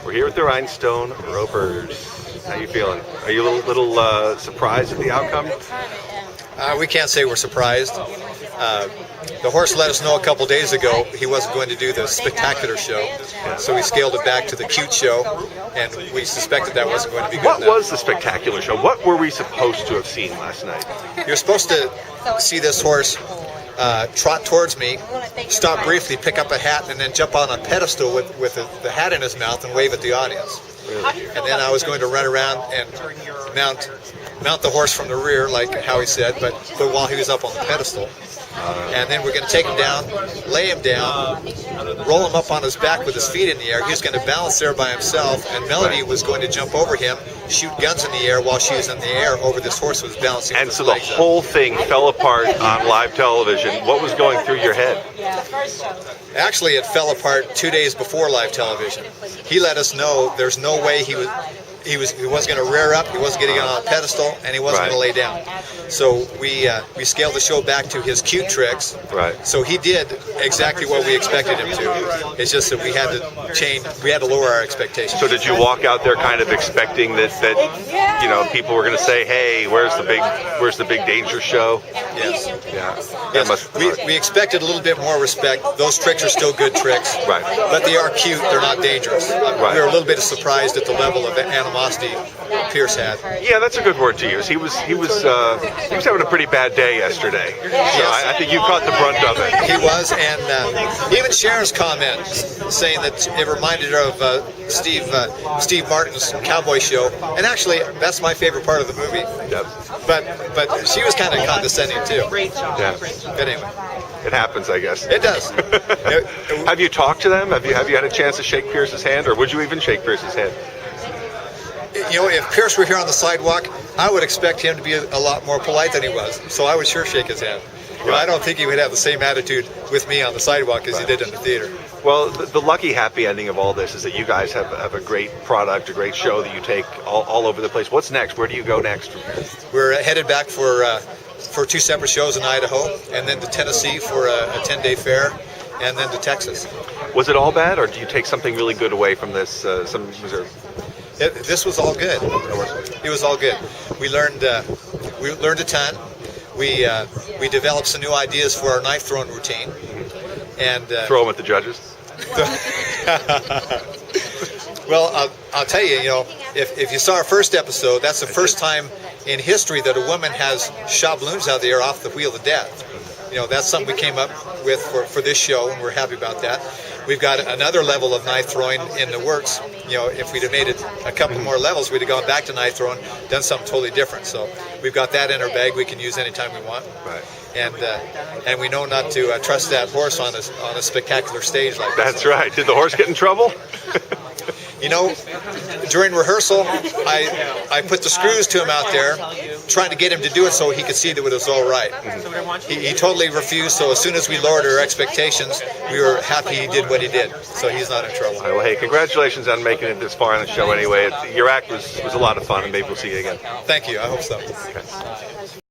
We're here with the Rhinestone Ropers. How you feeling? Are you a little surprised at the outcome? We can't say we're surprised. The horse let us know a couple days ago he wasn't going to do the spectacular show, so we scaled it back to the cute show, and we suspected that wasn't going to be good What enough. was the spectacular show? What were we supposed to have seen last night? You're supposed to see this horse trot towards me, stop briefly, pick up a hat, and then jump on a pedestal with the hat in his mouth and wave at the audience. Really? And then I was going to run around and mount the horse from the rear, like Howie said, but while he was up on the pedestal. And then we're going to take him down, lay him down, roll him up on his back with his feet in the air. He was going to balance there by himself, and Melody was going to jump over him, shoot guns in the air while she was in the air over this horse who was balancing. And so the whole thing fell apart on live television. What was going through your head? Actually, it fell apart 2 days before live television. He let us know there's no way he wasn't going to rear up, he wasn't going to get on a pedestal, and he wasn't going to lay down. So we scaled the show back to his cute tricks. Right. So he did exactly what we expected him to. It's just that we had to lower our expectations. So did you walk out there kind of expecting that people were going to say, "Hey, where's the big danger show?" Yes. Yeah. Yes. We expected a little bit more respect. Those tricks are still good tricks. Right. But they are cute. They're not dangerous. Right. We were a little bit surprised at the level of animosity Pierce had. Yeah, that's a good word to use. He was having a pretty bad day yesterday. So Yes. I think you caught the brunt of it. He was, and even Sharon's comment saying that it reminded her of Steve Martin's Cowboy Show, and actually that's my favorite part of the movie. Yep. But she was kind of condescending too. Yeah. But anyway, It happens, I guess. it does. Have you talked to them? Have you had a chance to shake Pierce's hand, or would you even shake Pierce's hand? You know, if Pierce were here on the sidewalk, I would expect him to be a lot more polite than he was. So I would sure shake his hand. But I don't think he would have the same attitude with me on the sidewalk as he did in the theater. Well, the lucky happy ending of all this is that you guys have a great product, a great show that you take all over the place. What's next? Where do you go next from here? We're headed back for 2 separate shows in Idaho, and then to Tennessee for a 10-day fair, and then to Texas. Was it all bad, or do you take something really good away from this? Some reserve? This was all good. It was all good. We learned a ton. We developed some new ideas for our knife throwing routine, and Throw them at the judges. Well, I'll tell you, if you saw our first episode, that's the first time in history that a woman has shot balloons out of the air off the wheel of death. That's something we came up with for this show, and we're happy about that. We've got another level of knife throwing in the works. If we'd have made it a couple more levels, we'd have gone back to knife throwing, done something totally different. So we've got that in our bag we can use anytime we want. Right. And we know not to trust that horse on a spectacular stage like this. That's right. Did the horse get in trouble? During rehearsal, I put the screws to him out there, trying to get him to do it so he could see that it was all right. He totally refused, so as soon as we lowered our expectations, we were happy he did what he did. So he's not in trouble. All right, well, hey, congratulations on making it this far in the show anyway. Your act was a lot of fun, and maybe we'll see you again. Thank you. I hope so. Okay.